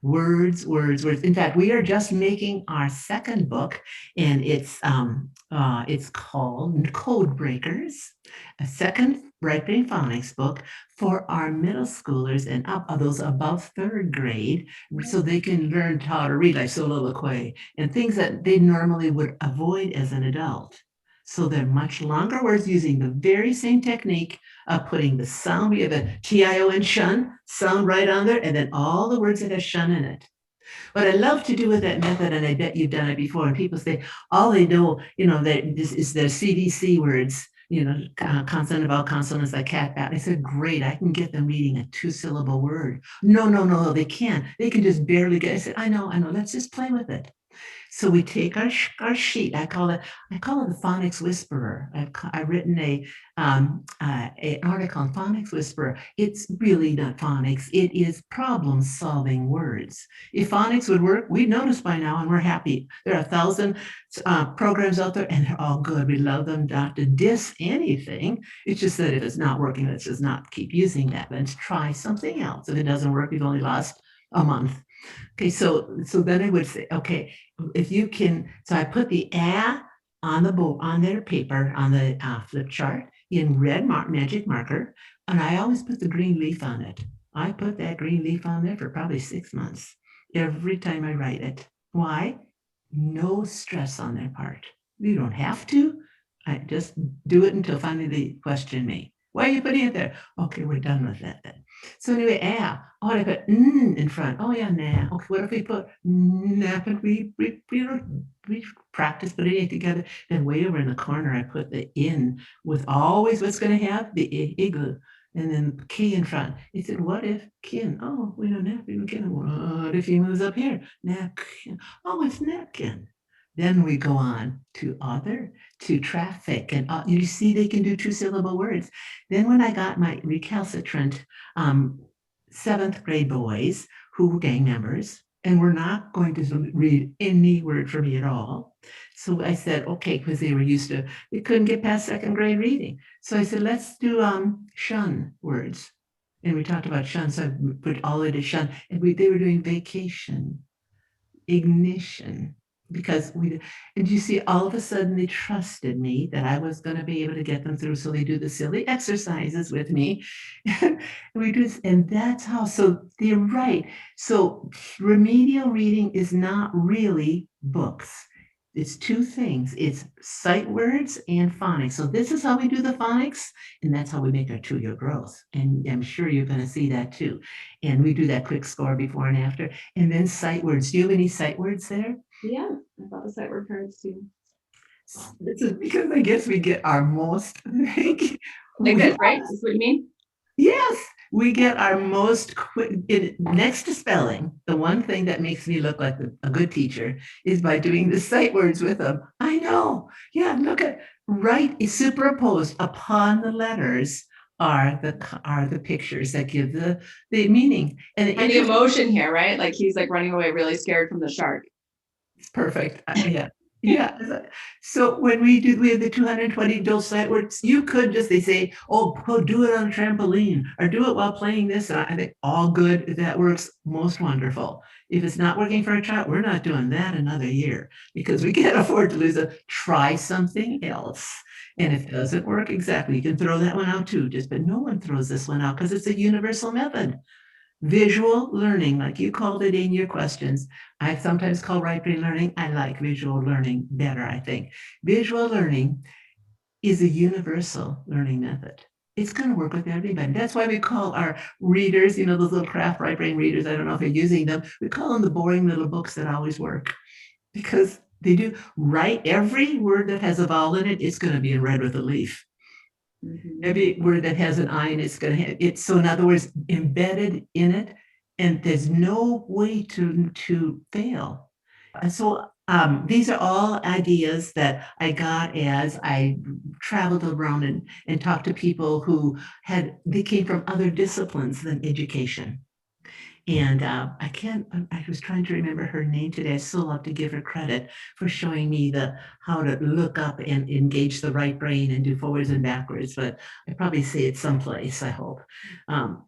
Words. In fact, we are just making our second book, and it's called Code Breakers, a second right brain phonics book for our middle schoolers and those above third grade, so they can learn how to read, like soliloquy and things that they normally would avoid as an adult. So they're much longer words using the very same technique of putting the sound, we have a T-I-O-N shun sound right on there, and then all the words that have shun in it. What I love to do with that method, and I bet you've done it before, and people say, all they know, that this is their CVC words, consonant, vowel, consonants like cat, bat. I said, great, I can get them reading a 2-syllable word. No, they can't. They can just barely get. I said, I know, let's just play with it. So we take our sheet. I call it the Phonics Whisperer. I've written an article on Phonics Whisperer. It's really not phonics. It is problem solving words. If phonics would work, we'd notice by now, and we're happy. There are 1,000 programs out there, and they're all good. We love them, not to diss anything. It's just that if it's not working, let's just not keep using that. Let's try something else. If it doesn't work, we've only lost a month. Okay, so then I would say, okay, if you can, so I put the on the board, on their paper, on the flip chart in red magic marker, and I always put the green leaf on it. I put that green leaf on there for probably 6 months every time I write it. Why? No stress on their part. You don't have to. I just do it until finally they question me. Why are you putting it there? Okay, we're done with that then. So anyway, oh, I put in front. Oh yeah, nah. Okay, what if we put nah? But we practice putting it together. Then way over in the corner, I put the in with always what's going to have the igloo, and then K in front. He said, what if kin? Oh, we don't have kin. What if he moves up here? Napkin. Oh, it's napkin. Then we go on to other, to traffic, and you see they can do 2-syllable words. Then when I got my recalcitrant 7th grade boys who were gang members and were not going to read any word for me at all. So I said, okay, because they couldn't get past 2nd grade reading. So I said, let's do shun words. And we talked about shun, so I put all of it shun. And they were doing vacation, ignition, because and you see, all of a sudden they trusted me that I was going to be able to get them through. So they do the silly exercises with me. And and that's how, so they're right. So remedial reading is not really books. It's 2 things. It's sight words and phonics. So this is how we do the phonics, and that's how we make our 2-year growth. And I'm sure you're going to see that too. And we do that quick score before and after. And then sight words. Do you have any sight words there? Yeah, I thought the sight word cards too. This is because I guess we get our most Like this, right? Is what you mean? Yes, we get our most next to spelling. The one thing that makes me look like a good teacher is by doing the sight words with them. I know. Yeah, look at right superimposed upon the letters are the pictures that give the meaning and the emotion here, right? Like he's like running away, really scared from the shark. It's perfect. Yeah. Yeah. So when we have the 220 dose sight words, you could just, they say, oh, do it on a trampoline or do it while playing this. And I think all good. That works most wonderful. If it's not working for a child, we're not doing that another year because we can't afford to lose it. Try something else. And if it doesn't work, exactly, you can throw that one out too. But no one throws this one out because it's a universal method. Visual learning, like you called it in your questions. I sometimes call right brain learning. I like visual learning better, I think. Visual learning is a universal learning method. It's going to work with everybody. That's why we call our readers, those little craft right brain readers. I don't know if you're using them. We call them the boring little books that always work because they do write every word that has a vowel in it. It's going to be in red with a leaf. Every word that has an I in it's going to have it. So in other words, embedded in it, and there's no way to fail. And so these are all ideas that I got as I traveled around and talked to people who they came from other disciplines than education. And I was trying to remember her name today. I still love to give her credit for showing me how to look up and engage the right brain and do forwards and backwards. But I probably say it someplace, I hope.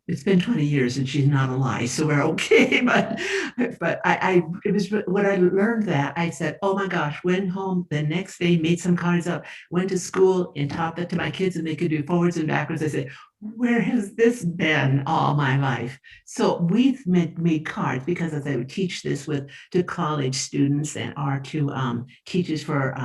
It's been 20 years and she's not alive, so we're okay. But it was when I learned that, I said, oh my gosh, went home the next day, made some cards up, went to school and taught that to my kids and they could do forwards and backwards. I said, where has this been all my life? So we've made cards because as I would teach this to college students and or to teachers for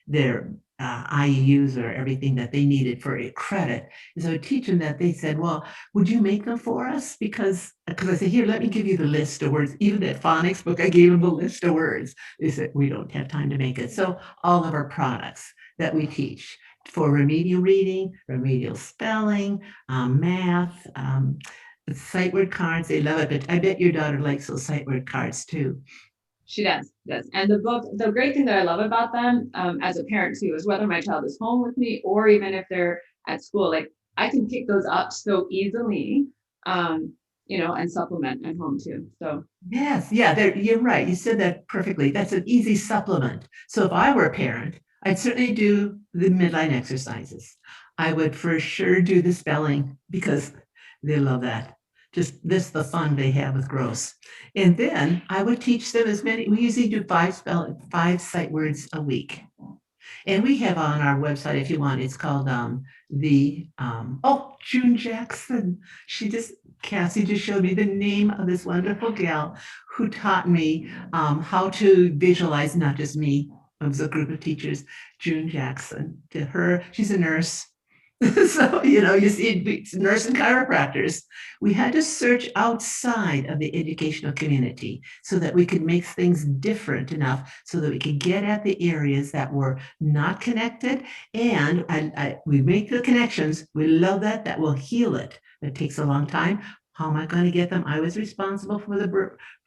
their IUs or everything that they needed for a credit. And so I would teach them that. They said, well, would you make them for us? Because I said, here, let me give you the list of words. Even that phonics book, I gave them the list of words. They said, we don't have time to make it. So all of our products that we teach for remedial reading, remedial spelling, math, sight word cards, they love it. But I bet your daughter likes those sight word cards too. She does. And the book, the great thing that I love about them, as a parent too, is whether my child is home with me or even if they're at school, like I can pick those up so easily, and supplement at home too. So Yes, yeah, you're right. You said that perfectly. That's an easy supplement. So if I were a parent, I'd certainly do the midline exercises. I would for sure do the spelling because they love that. Just this, the fun they have with gross. And then I would teach them we usually do five sight words a week. And we have on our website, if you want, it's called June Jackson. Cassie just showed me the name of this wonderful gal who taught me how to visualize, not just me. It was a group of teachers, June Jackson. To her, she's a nurse. So, you see nurse and chiropractors. We had to search outside of the educational community so that we could make things different enough so that we could get at the areas that were not connected. And we make the connections. We love that. That will heal it. It takes a long time. How am I going to get them? I was responsible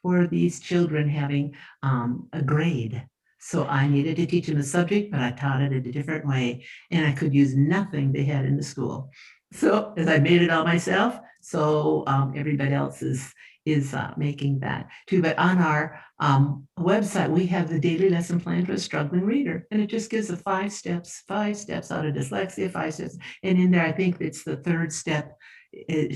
for these children having a grade. So I needed to teach them the subject, but I taught it in a different way, and I could use nothing they had in the school. So as I made it all myself, so everybody else is making that too. But on our website, we have the daily lesson plan for a struggling reader, and it just gives the 5 steps out of dyslexia, 5 steps. And in there, I think it's the third step.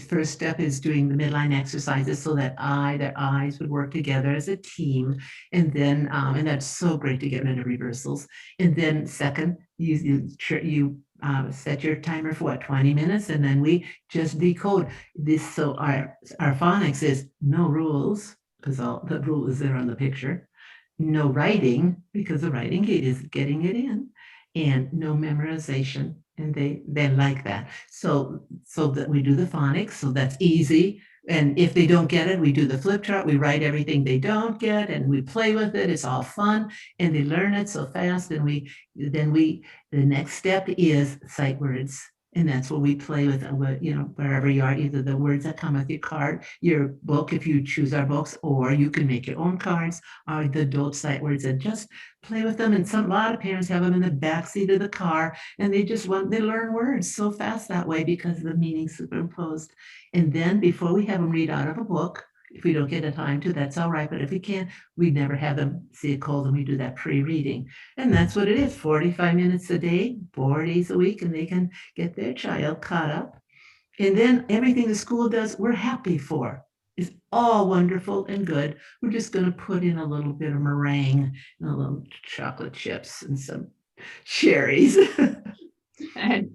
First step is doing the midline exercises so that their eyes would work together as a team. And then, and that's so great to get rid of reversals. And then second, you set your timer for 20 minutes, and then we just decode this. So our phonics is no rules, because all the rule is there on the picture. No writing, because the writing is getting it in, and no memorization. And they like that. So that we do the phonics, so that's easy. And if they don't get it, we do the flip chart. We write everything they don't get, and we play with it. It's all fun, and they learn it so fast. And the next step is sight words. And that's what we play with, wherever you are, either the words that come with your card, your book, if you choose our books, or you can make your own cards, or the adult sight words, and just play with them. And a lot of parents have them in the back seat of the car, and they learn words so fast that way because the meaning's superimposed. And then before we have them read out of a book, if we don't get the time to, that's all right. But if we can, we never have them see it cold, and we do that pre-reading. And that's what it is, 45 minutes a day, 4 days a week, and they can get their child caught up. And then everything the school does, we're happy for. It's all wonderful and good. We're just going to put in a little bit of meringue and a little chocolate chips and some cherries. and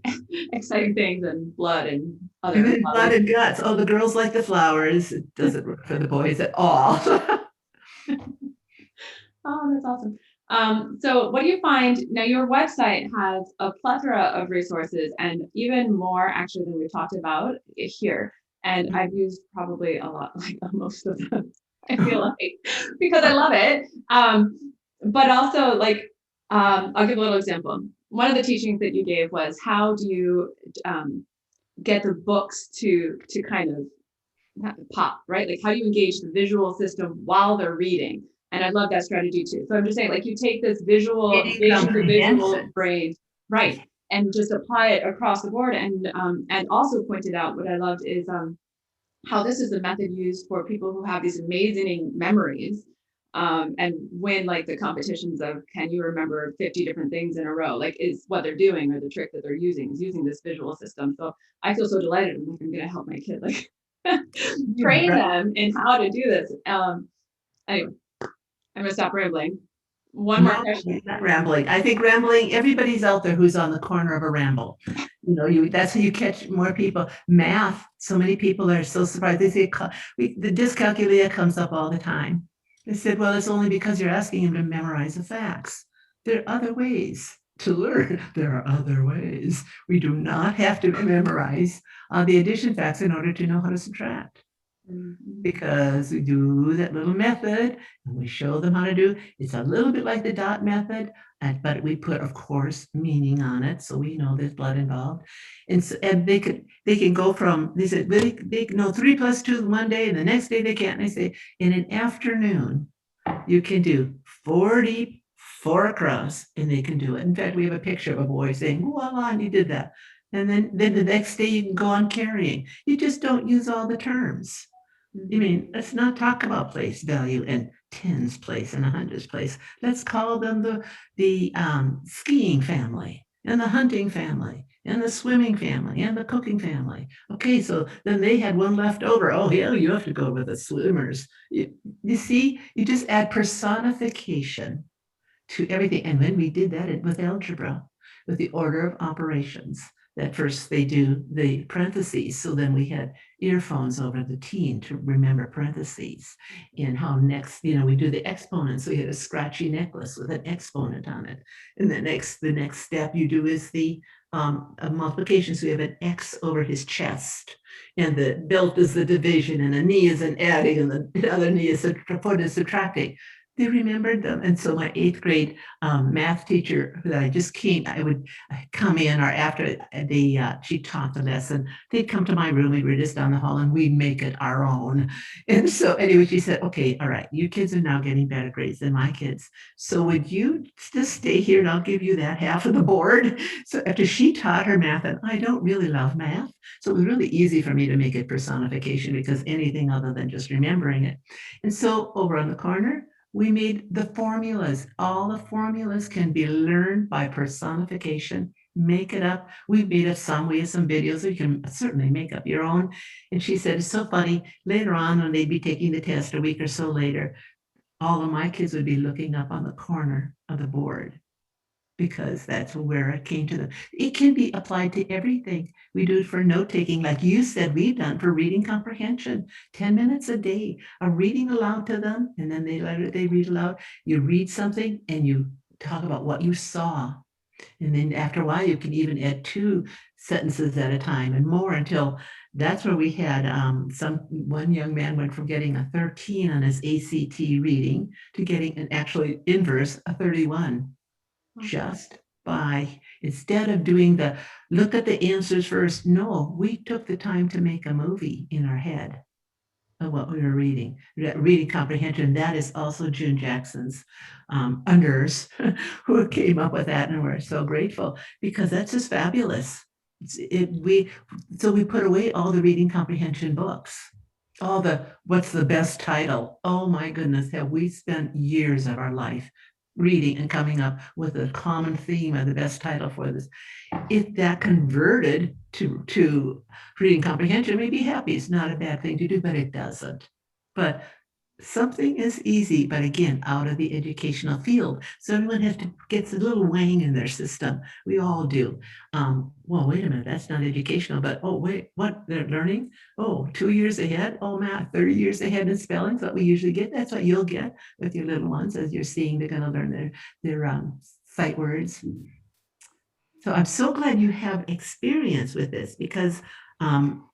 exciting things and blood and other blood and guts. Oh, the girls like the flowers. It doesn't work for the boys at all. Oh, that's awesome. So what do you find now? Your website has a plethora of resources, and even more actually than we've talked about here. And I've used probably a lot, like most of them, I feel like, because I love it. But also, like, I'll give a little example. One of the teachings that you gave was how do you get the books to kind of pop, right? Like, how do you engage the visual system while they're reading? And I love that strategy too. So I'm just saying, like, you take this engaging the visual brain, right, and just apply it across the board. And also pointed out what I loved is how this is the method used for people who have these amazing memories and win like the competitions of can you remember 50 different things in a row, like is what they're doing, or the trick that they're using is using this visual system. So I feel so delighted. I'm like, I'm going to help my kid like train them in how to do this. Anyway, I'm gonna stop rambling. One more question. Not rambling. I think rambling, everybody's out there who's on the corner of a ramble. That's how you catch more people. Math, so many people are so surprised. They say the dyscalculia comes up all the time. They said, well, it's only because you're asking them to memorize the facts. There are other ways. to learn. There are other ways. We do not have to memorize the addition facts in order to know how to subtract, Mhm. because we do that little method and we show them how to do. It's a little bit like the dot method, but we put, of course, meaning on it, so we know there's blood involved. And they can go from, they said they know 3 plus 2 one day, and the next day they can't. And I say, in an afternoon, you can do 44 across, and they can do it. In fact, we have a picture of a boy saying, voila, and he did that. And then the next day you can go on carrying. You just don't use all the terms. I Mhm. mean, let's not talk about place value and tens place and a hundreds place. Let's call them the skiing family and the hunting family and the swimming family and the cooking family. Okay, so then they had one left over. Oh, yeah, you have to go with the swimmers. You see, you just add personification to everything. And when we did that with algebra, with the order of operations, that first they do the parentheses. So then we had earphones over the teen to remember parentheses. And how next, we do the exponents. So we had a scratchy necklace with an exponent on it. And the next step you do is the multiplication. So we have an X over his chest. And the belt is the division, and a knee is an adding, and the other knee is foot is subtracting. They remembered them. And so my 8th grade math teacher that I just came, I would come in, or after she taught the lesson, they'd come to my room. We were just down the hall, and we'd make it our own. And so anyway, she said, okay, all right, you kids are now getting better grades than my kids. So would you just stay here, and I'll give you that half of the board? So after she taught her math, and I don't really love math, so it was really easy for me to make it personification, because anything other than just remembering it. And so over on the corner, we made the formulas. All the formulas can be learned by personification. Make it up. We've made up some. We have some videos. You can certainly make up your own. And she said, it's so funny. Later on, when they'd be taking the test a week or so later, all of my kids would be looking up on the corner of the board, because that's where it came to them. It can be applied to everything. We do it for note taking, like you said, we've done for reading comprehension. 10 minutes a day of reading aloud to them, and then they read aloud. You read something and you talk about what you saw. And then after a while, you can even add 2 sentences at a time and more, until that's where we had one young man went from getting a 13 on his ACT reading to getting an actually inverse, a 31, just by, instead of doing the look at the answers first. No, we took the time to make a movie in our head of what we were reading. Reading comprehension, that is also June Jackson's unders who came up with that, and we're so grateful, because that's just fabulous. So we put away all the reading comprehension books, all the what's the best title. Oh my goodness, have we spent years of our life reading and coming up with a common theme of the best title for this. If that converted to reading comprehension, may be happy. It's not a bad thing to do, but it doesn't. But something is easy, but again, out of the educational field. So everyone has to gets a little wang in their system. We all do. Well, wait a minute, that's not educational, but oh, wait, what they're learning? Oh, 2 years ahead. Oh, math, 30 years ahead in spelling. That's what we usually get. That's what you'll get with your little ones as you're seeing they're going to learn their sight words. So I'm so glad you have experience with this, because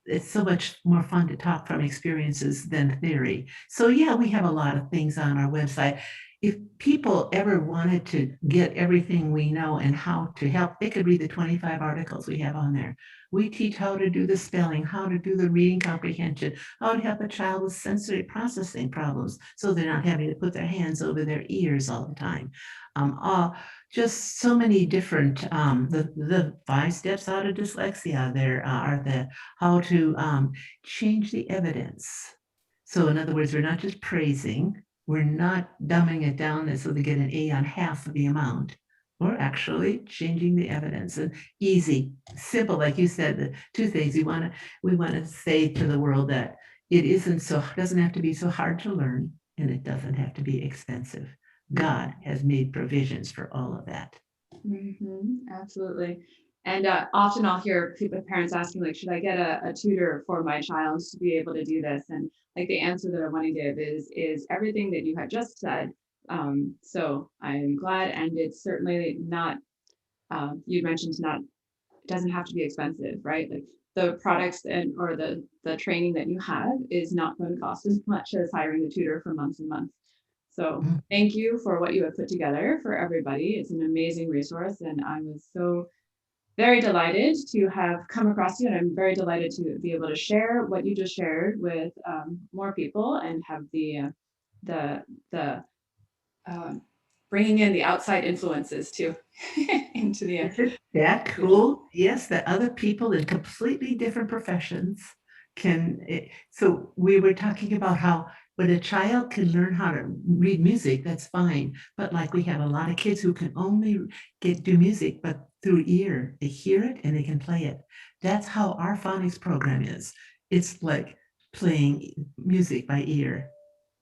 it's so much more fun to talk from experiences than theory. So yeah, we have a lot of things on our website. If people ever wanted to get everything we know and how to help, they could read the 25 articles we have on there. We teach how to do the spelling, how to do the reading comprehension, how to help a child with sensory processing problems, so they're not having to put their hands over their ears all the time. Just so many different, the 5 steps out of dyslexia. There are the how to change the evidence. So in other words, we're not just praising, we're not dumbing it down so they get an A on half of the amount. We're actually changing the evidence. And easy, simple, like you said, the 2 things we want to say to the world, that it doesn't have to be so hard to learn, and it doesn't have to be expensive. God has made provisions for all of that. Absolutely. And often I'll hear parents asking, like, should I get a tutor for my child to be able to do this? And like the answer that I want to give is everything that you had just said. So I'm glad, and it's certainly not You mentioned not it doesn't have to be expensive, right? Like the products and or the training that you have is not going to cost as much as hiring a tutor for months and months. So Mm. thank you for what you have put together for everybody. It's an amazing resource, and I was so very delighted to have come across you, and I'm very delighted to be able to share what you just shared with more people and have the the um, bringing in the outside influences too into the Isn't that education. cool? Yes, that other people in completely different professions so we were talking about how when a child can learn how to read music, that's fine, but, like, we have a lot of kids who can only get do music, but through ear. They hear it and they can play it. That's how our phonics program is. It's like playing music by ear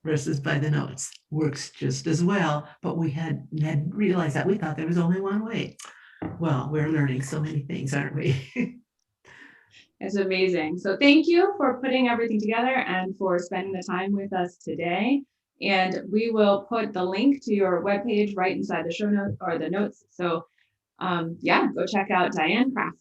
versus by the notes. Works just as well, but we hadn't realized that. We thought there was only one way. Well, we're learning so many things, aren't we? It's amazing. So thank you for putting everything together and for spending the time with us today. And we will put the link to your webpage right inside the show notes or the notes. So yeah, go check out Dianne Craft.